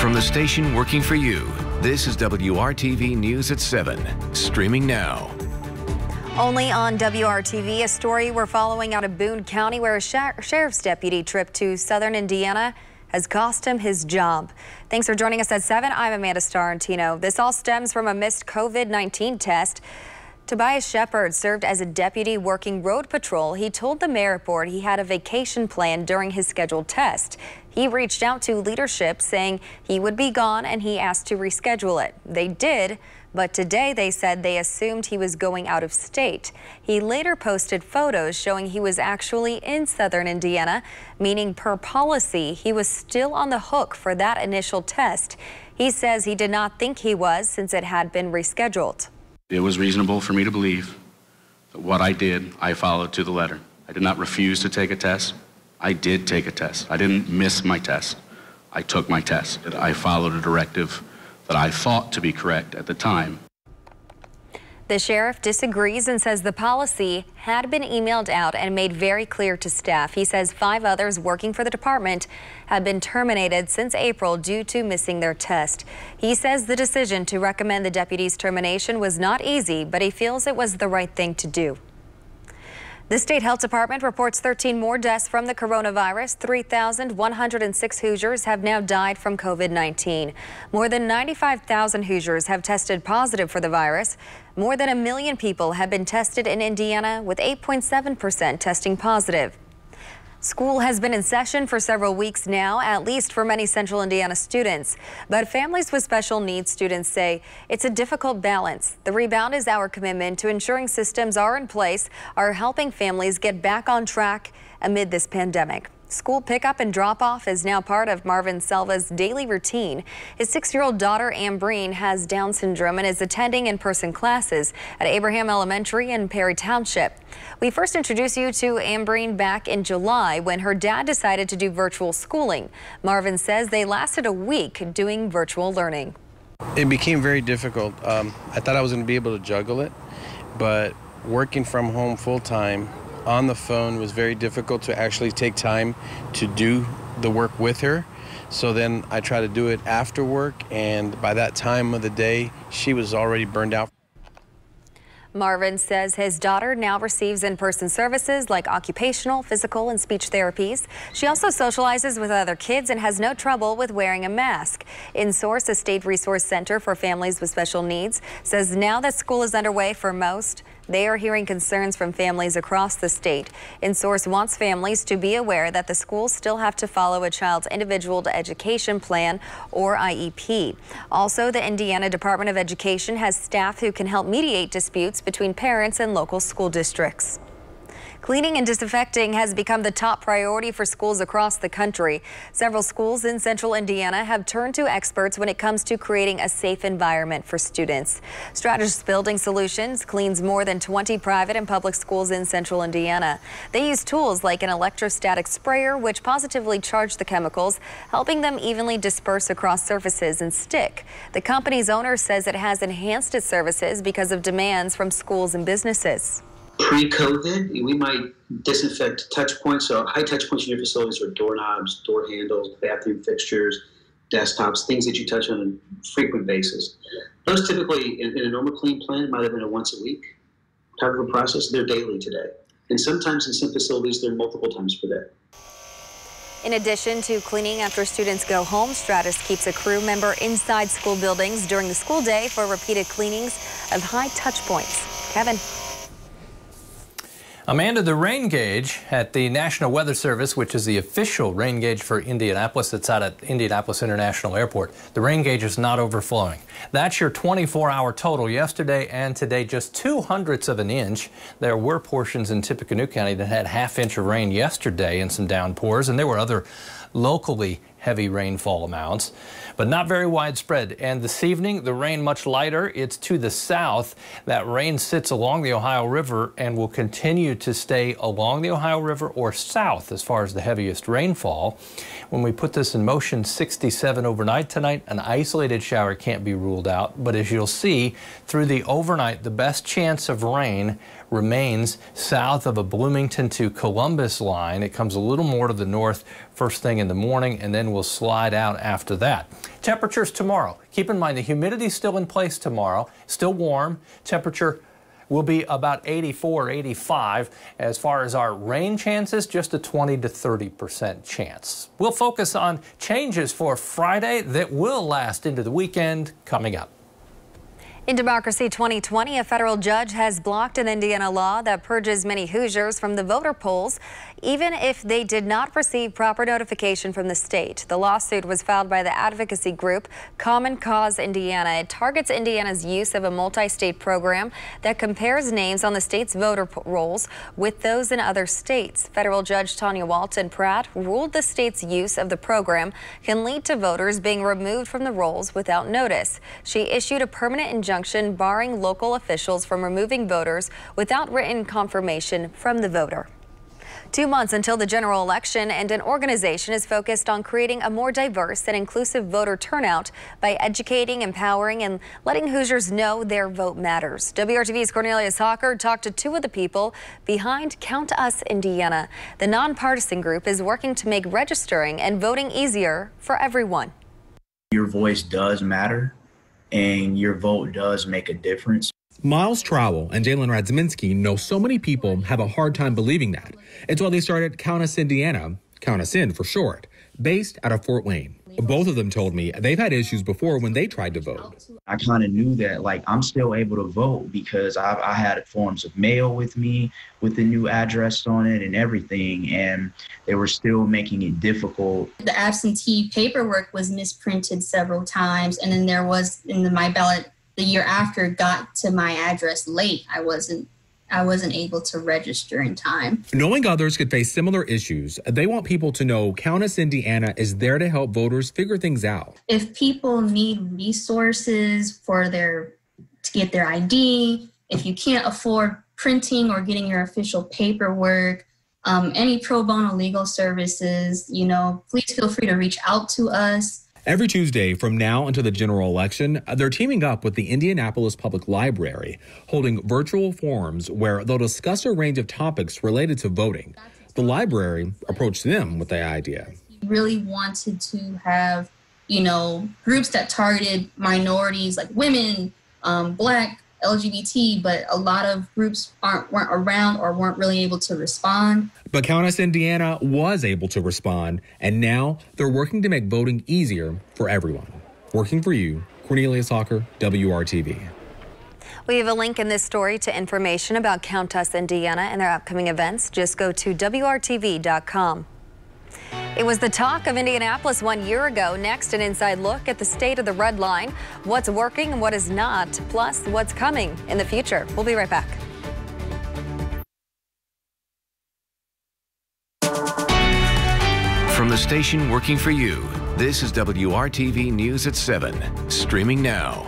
From the station working for you, this is WRTV News at 7, streaming now. Only on WRTV, a story we're following out of Boone County where a sheriff's deputy trip to southern Indiana has cost him his job. Thanks for joining us at 7. I'm Amanda Starantino. This all stems from a missed COVID-19 test. Tobias Shepard served as a deputy working road patrol. He told the merit board he had a vacation plan during his scheduled test. He reached out to leadership saying he would be gone and he asked to reschedule it. They did, but today they said they assumed he was going out of state. He later posted photos showing he was actually in southern Indiana, meaning per policy he was still on the hook for that initial test. He says he did not think he was since it had been rescheduled. It was reasonable for me to believe that what I did, I followed to the letter. I did not refuse to take a test. I did take a test. I didn't miss my test. I took my test. I followed a directive that I thought to be correct at the time. The sheriff disagrees and says the policy had been emailed out and made very clear to staff. He says 5 others working for the department have been terminated since April due to missing their test. He says the decision to recommend the deputy's termination was not easy, but he feels it was the right thing to do. The state health department reports 13 more deaths from the coronavirus. 3,106 Hoosiers have now died from COVID-19. More than 95,000 Hoosiers have tested positive for the virus. More than 1 million people have been tested in Indiana, with 8.7% testing positive. School has been in session for several weeks now, at least for many Central Indiana students. But families with special needs students say it's a difficult balance. The rebound is our commitment to ensuring systems are in place, are helping families get back on track amid this pandemic. School pickup and drop-off is now part of Marvin Selva's daily routine. His 6-year-old daughter, Ambreen, has Down syndrome and is attending in-person classes at Abraham Elementary in Perry Township. We first introduced you to Ambreen back in July when her dad decided to do virtual schooling. Marvin says they lasted a week doing virtual learning. It became very difficult. I thought I was going to be able to juggle it, but working from home full-time on the phone was very difficult to actually take time to do the work with her. So then I tried to do it after work, and by that time of the day, she was already burned out. Marvin says his daughter now receives in-person services like occupational, physical, and speech therapies. She also socializes with other kids and has no trouble with wearing a mask. InSource, a state resource center for families with special needs, says now that school is underway for most, they are hearing concerns from families across the state. InSource wants families to be aware that the schools still have to follow a child's individual education plan or IEP. Also, the Indiana Department of Education has staff who can help mediate disputes between parents and local school districts. Cleaning and disinfecting has become the top priority for schools across the country. Several schools in central Indiana have turned to experts when it comes to creating a safe environment for students. Stratus Building Solutions cleans more than 20 private and public schools in central Indiana. They use tools like an electrostatic sprayer, which positively charge the chemicals, helping them evenly disperse across surfaces and stick. The company's owner says it has enhanced its services because of demands from schools and businesses. Pre-COVID, we might disinfect touch points. So high touch points in your facilities are doorknobs, door handles, bathroom fixtures, desktops, things that you touch on a frequent basis. Those typically, in a normal clean plan, might have been a once a week type of a process. They're daily today. And sometimes in some facilities, they're multiple times per day. In addition to cleaning after students go home, Stratus keeps a crew member inside school buildings during the school day for repeated cleanings of high touch points. Kevin. Amanda, the rain gauge at the National Weather Service, which is the official rain gauge for Indianapolis, that's out at Indianapolis International Airport, the rain gauge is not overflowing. That's your 24-hour total. Yesterday and today, just 0.02 of an inch. There were portions in Tippecanoe County that had ½ inch of rain yesterday and some downpours, and there were other locally heavy rainfall amounts, but not very widespread. And this evening, the rain much lighter. It's to the south. That rain sits along the Ohio River and will continue to stay along the Ohio River or south as far as the heaviest rainfall. When we put this in motion, 67 overnight tonight. An isolated shower can't be ruled out, but as you'll see, through the overnight, the best chance of rain remains south of a Bloomington to Columbus line. It comes a little more to the north first thing in the morning, and then will slide out after that. Temperatures tomorrow. Keep in mind the humidity is still in place tomorrow, still warm. Temperature will be about 84, 85. As far as our rain chances, just a 20 to 30% chance. We'll focus on changes for Friday that will last into the weekend coming up. In Democracy 2020, a federal judge has blocked an Indiana law that purges many Hoosiers from the voter polls, even if they did not receive proper notification from the state. The lawsuit was filed by the advocacy group Common Cause Indiana. It targets Indiana's use of a multi-state program that compares names on the state's voter rolls with those in other states. Federal Judge Tanya Walton Pratt ruled the state's use of the program can lead to voters being removed from the rolls without notice. She issued a permanent injunction barring local officials from removing voters without written confirmation from the voter. 2 months until the general election, and an organization is focused on creating a more diverse and inclusive voter turnout by educating, empowering, and letting Hoosiers know their vote matters. WRTV's Cornelius Hawker talked to two of the people behind Count Us Indiana. The nonpartisan group is working to make registering and voting easier for everyone. Your voice does matter, and your vote does make a difference. Miles Trowell and Jalen Radzminski know so many people have a hard time believing that. It's why they started Count Us Indiana, Count Us In for short, based out of Fort Wayne. Both of them told me they've had issues before when they tried to vote. I kind of knew that, like, I'm still able to vote because I had forms of mail with me with the new address on it and everything, and they were still making it difficult. The absentee paperwork was misprinted several times, and then there was my ballot the year after got to my address late. I wasn't able to register in time. Knowing others could face similar issues, they want people to know Count Us Indiana is there to help voters figure things out. If people need resources to get their ID, if you can't afford printing or getting your official paperwork, any pro bono legal services, please feel free to reach out to us. Every Tuesday from now until the general election, they're teaming up with the Indianapolis Public Library, holding virtual forums where they'll discuss a range of topics related to voting. The library approached them with the idea. We really wanted to have, groups that targeted minorities like women, Black, LGBT, but a lot of groups weren't around or weren't really able to respond. But Count Us Indiana was able to respond, and now they're working to make voting easier for everyone. Working for you, Cornelius Hawker, WRTV. We have a link in this story to information about Count Us Indiana and their upcoming events. Just go to WRTV.com. It was the talk of Indianapolis 1 year ago. Next, an inside look at the state of the red line, what's working and what is not, plus what's coming in the future. We'll be right back. From the station working for you, this is WRTV News at 7, streaming now.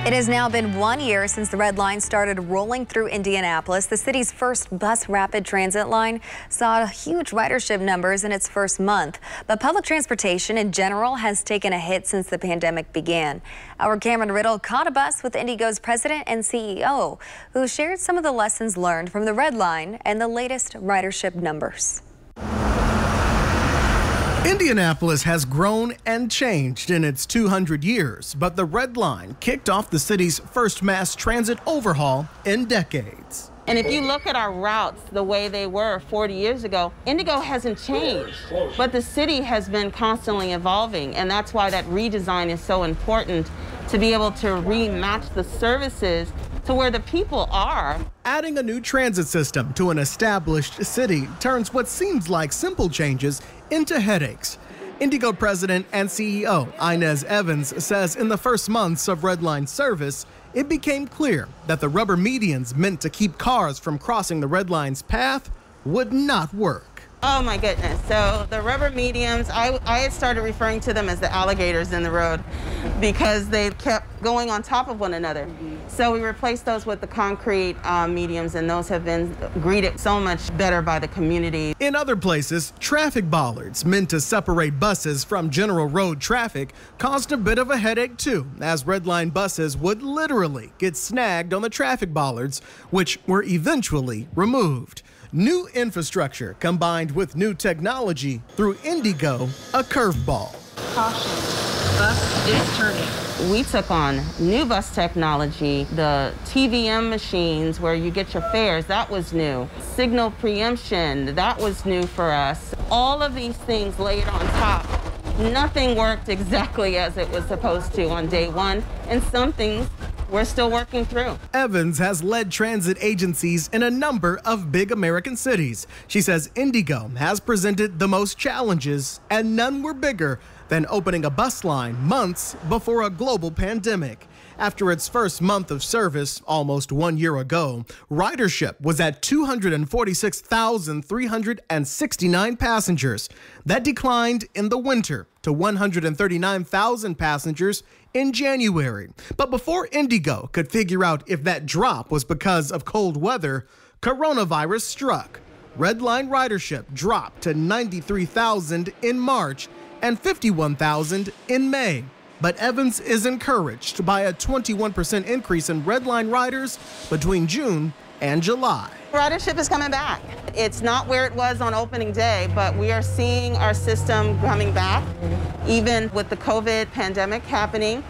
It has now been 1 year since the red line started rolling through Indianapolis. The city's first bus rapid transit line saw huge ridership numbers in its first month. But public transportation in general has taken a hit since the pandemic began. Our Cameron Riddle caught a bus with Indigo's president and CEO, who shared some of the lessons learned from the red line and the latest ridership numbers. Indianapolis has grown and changed in its 200 years, but the Red Line kicked off the city's first mass transit overhaul in decades. And if you look at our routes the way they were 40 years ago, Indigo hasn't changed, but the city has been constantly evolving, and that's why that redesign is so important, to be able to rematch the services to where the people are. Adding a new transit system to an established city turns what seems like simple changes into headaches. Indigo president and CEO Inez Evans says in the first months of Red Line service, it became clear that the rubber medians meant to keep cars from crossing the Red Line's path would not work. Oh my goodness. So the rubber mediums, I had started referring to them as the alligators in the road because they kept going on top of one another. So we replaced those with the concrete mediums, and those have been greeted so much better by the community. In other places, traffic bollards meant to separate buses from general road traffic caused a bit of a headache too, as Red Line buses would literally get snagged on the traffic bollards, which were eventually removed. New infrastructure combined with new technology threw Indigo a curveball. Caution, bus is turning. We took on new bus technology, the TVM machines where you get your fares, that was new. Signal preemption, that was new for us. All of these things laid on top. Nothing worked exactly as it was supposed to on day one, and some things we're still working through. Evans has led transit agencies in a number of big American cities. She says Indigo has presented the most challenges, and none were bigger than opening a bus line months before a global pandemic. After its first month of service almost 1 year ago, ridership was at 246,369 passengers. That declined in the winter to 139,000 passengers in January. But before Indigo could figure out if that drop was because of cold weather, coronavirus struck. Red Line ridership dropped to 93,000 in March and 51,000 in May. But Evans is encouraged by a 21% increase in Red Line riders between June and July. Ridership is coming back. It's not where it was on opening day, but we are seeing our system coming back, even with the COVID pandemic happening.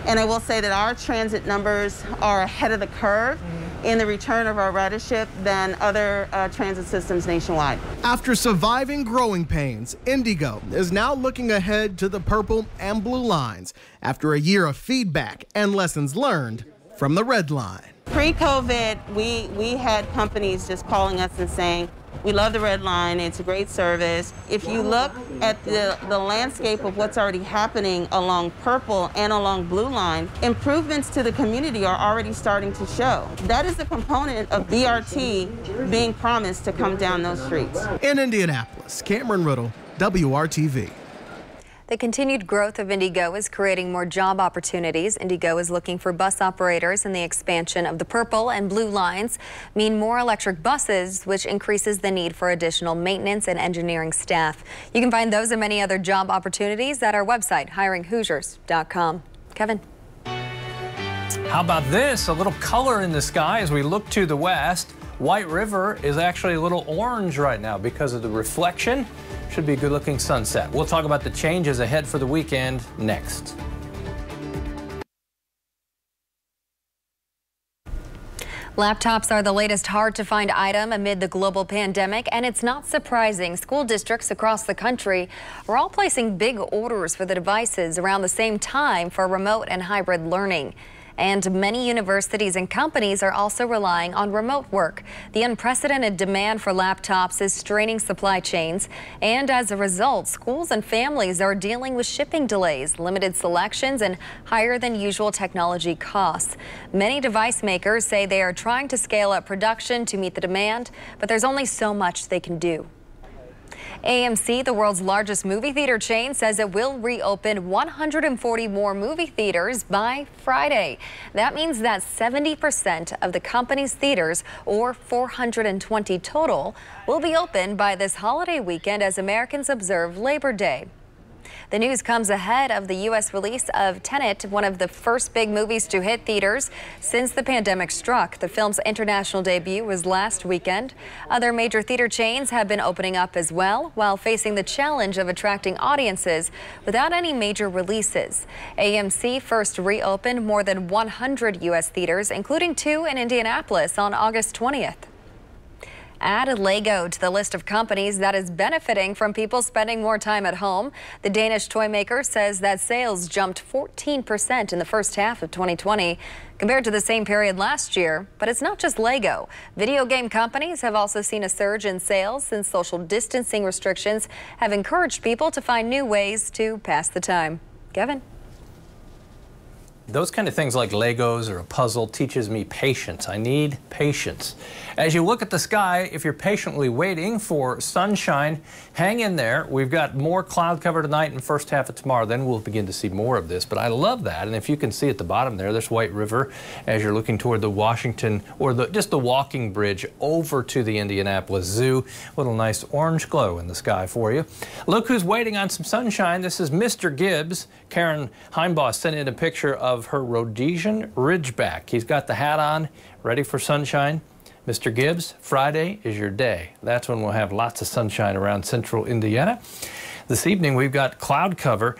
And I will say that our transit numbers are ahead of the curve in the return of our ridership than other transit systems nationwide. After surviving growing pains, Indigo is now looking ahead to the purple and blue lines after a year of feedback and lessons learned from the Red Line. Pre-COVID, we had companies just calling us and saying, we love the Red Line, it's a great service. If you look at the landscape of what's already happening along Purple and along Blue Line, improvements to the community are already starting to show. That is a component of BRT being promised to come down those streets. In Indianapolis, Cameron Riddle, WRTV. The continued growth of Indigo is creating more job opportunities. Indigo is looking for bus operators, and the expansion of the Purple and Blue lines mean more electric buses, which increases the need for additional maintenance and engineering staff. You can find those and many other job opportunities at our website, hiringhoosiers.com. Kevin. How about this? A little color in the sky as we look to the west. White River is actually a little orange right now because of the reflection. Should be a good-looking sunset. We'll talk about the changes ahead for the weekend next. Laptops are the latest hard-to-find item amid the global pandemic, and it's not surprising. School districts across the country are all placing big orders for the devices around the same time for remote and hybrid learning. And many universities and companies are also relying on remote work. The unprecedented demand for laptops is straining supply chains, and as a result, schools and families are dealing with shipping delays, limited selections, and higher than usual technology costs. Many device makers say they are trying to scale up production to meet the demand, but there's only so much they can do. AMC, the world's largest movie theater chain, says it will reopen 140 more movie theaters by Friday. That means that 70% of the company's theaters, or 420 total, will be open by this holiday weekend as Americans observe Labor Day. The news comes ahead of the U.S. release of Tenet, one of the first big movies to hit theaters since the pandemic struck. The film's international debut was last weekend. Other major theater chains have been opening up as well, while facing the challenge of attracting audiences without any major releases. AMC first reopened more than 100 U.S. theaters, including 2 in Indianapolis on August 20th. Add Lego to the list of companies that is benefiting from people spending more time at home. The Danish toy maker says that sales jumped 14% in the first half of 2020 compared to the same period last year. But it's not just Lego. Video game companies have also seen a surge in sales since social distancing restrictions have encouraged people to find new ways to pass the time. Kevin. Those kind of things like Legos or a puzzle teaches me patience. I need patience. As you look at the sky, if you're patiently waiting for sunshine, hang in there. We've got more cloud cover tonight and first half of tomorrow. Then we'll begin to see more of this. But I love that. And if you can see at the bottom there, there's White River as you're looking toward the Washington or just the walking bridge over to the Indianapolis Zoo. A little nice orange glow in the sky for you. Look who's waiting on some sunshine. This is Mr. Gibbs. Karen Heimboss sent in a picture of her Rhodesian Ridgeback. He's got the hat on, ready for sunshine. Mr. Gibbs, Friday is your day. That's when we'll have lots of sunshine around central Indiana. This evening we've got cloud cover.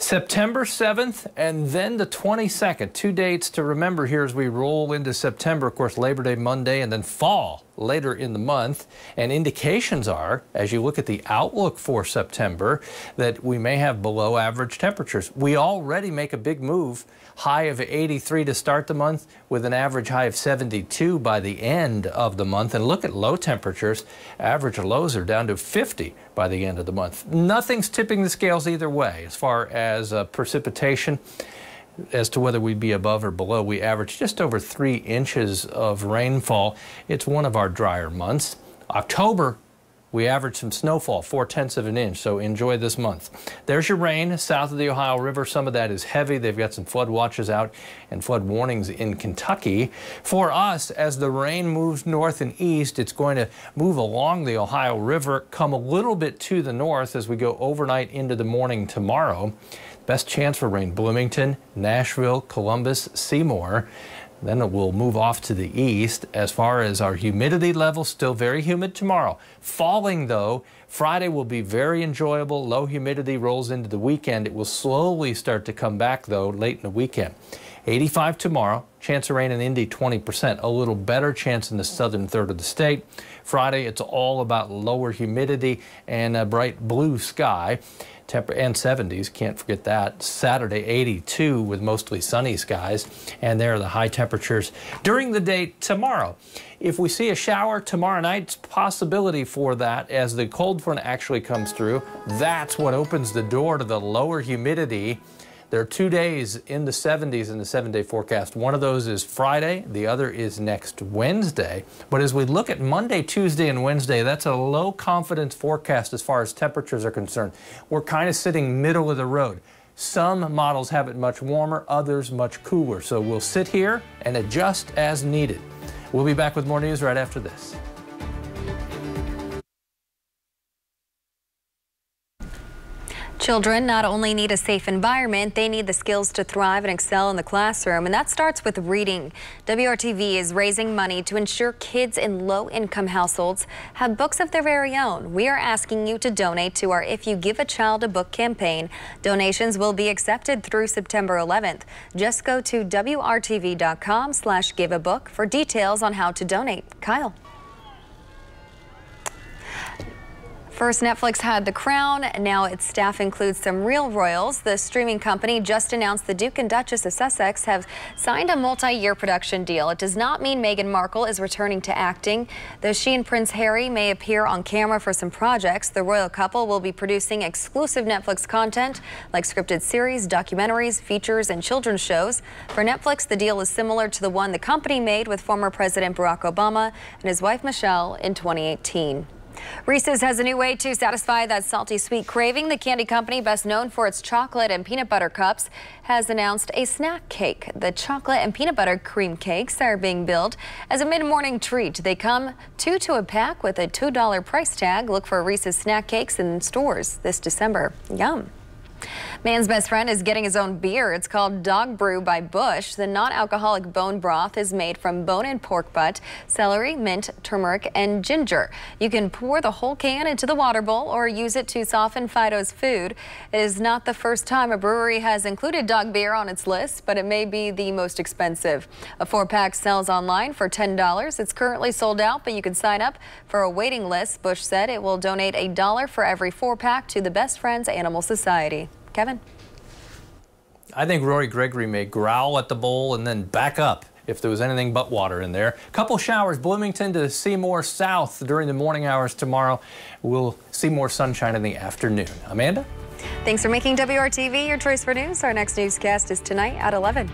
September 7th and then the 22nd. 2 dates to remember here as we roll into September. Of course, Labor Day Monday and then fall later in the month. And indications are, as you look at the outlook for September, that we may have below average temperatures. We already make a big move. High of 83 to start the month with an average high of 72 by the end of the month. And look at low temperatures. Average lows are down to 50 by the end of the month. Nothing's tipping the scales either way as far as precipitation. As to whether we'd be above or below, we average just over 3 inches of rainfall. It's one of our drier months. October, we average some snowfall, 0.4 of an inch, so enjoy this month. There's your rain south of the Ohio River. Some of that is heavy. They've got some flood watches out and flood warnings in Kentucky. For us, as the rain moves north and east, it's going to move along the Ohio River, come a little bit to the north as we go overnight into the morning tomorrow. Best chance for rain, Bloomington, Nashville, Columbus, Seymour. Then it will move off to the east. As far as our humidity level, still very humid tomorrow. Falling, though, Friday will be very enjoyable. Low humidity rolls into the weekend. It will slowly start to come back, though, late in the weekend. 85 tomorrow. Chance of rain in Indy, 20%. A little better chance in the southern third of the state. Friday, it's all about lower humidity and a bright blue sky. And 70s, can't forget that. Saturday, 82 with mostly sunny skies. And there are the high temperatures during the day tomorrow. If we see a shower tomorrow night, it's a possibility for that as the cold front actually comes through. That's what opens the door to the lower humidity. There are 2 days in the 70s in the 7-day forecast. One of those is Friday, the other is next Wednesday. But as we look at Monday, Tuesday, and Wednesday, that's a low confidence forecast as far as temperatures are concerned. We're kind of sitting middle of the road. Some models have it much warmer, others much cooler. So we'll sit here and adjust as needed. We'll be back with more news right after this. Children not only need a safe environment, they need the skills to thrive and excel in the classroom, and that starts with reading. WRTV is raising money to ensure kids in low-income households have books of their very own. We are asking you to donate to our If You Give a Child a Book campaign. Donations will be accepted through September 11th. Just go to WRTV.com/giveabook for details on how to donate. Kyle. First, Netflix had The Crown. Now its staff includes some real royals. The streaming company just announced the Duke and Duchess of Sussex have signed a multi-year production deal. It does not mean Meghan Markle is returning to acting. Though she and Prince Harry may appear on camera for some projects, the royal couple will be producing exclusive Netflix content like scripted series, documentaries, features, and children's shows. For Netflix, the deal is similar to the one the company made with former President Barack Obama and his wife Michelle in 2018. Reese's has a new way to satisfy that salty sweet craving. The candy company, best known for its chocolate and peanut butter cups, has announced a snack cake. The chocolate and peanut butter cream cakes are being billed as a mid-morning treat. They come two to a pack with a $2 price tag. Look for Reese's snack cakes in stores this December. Yum. Man's best friend is getting his own beer. It's called Dog Brew by Bush. The non-alcoholic bone broth is made from bone-in pork butt, celery, mint, turmeric, and ginger. You can pour the whole can into the water bowl or use it to soften Fido's food. It is not the first time a brewery has included dog beer on its list, but it may be the most expensive. A 4-pack sells online for $10. It's currently sold out, but you can sign up for a waiting list. Bush said it will donate $1 for every 4-pack to the Best Friends Animal Society. Kevin? I think Rory Gregory may growl at the bowl and then back up if there was anything but water in there. Couple showers, Bloomington to Seymour south during the morning hours tomorrow. We'll see more sunshine in the afternoon. Amanda? Thanks for making WRTV your choice for news. Our next newscast is tonight at 11.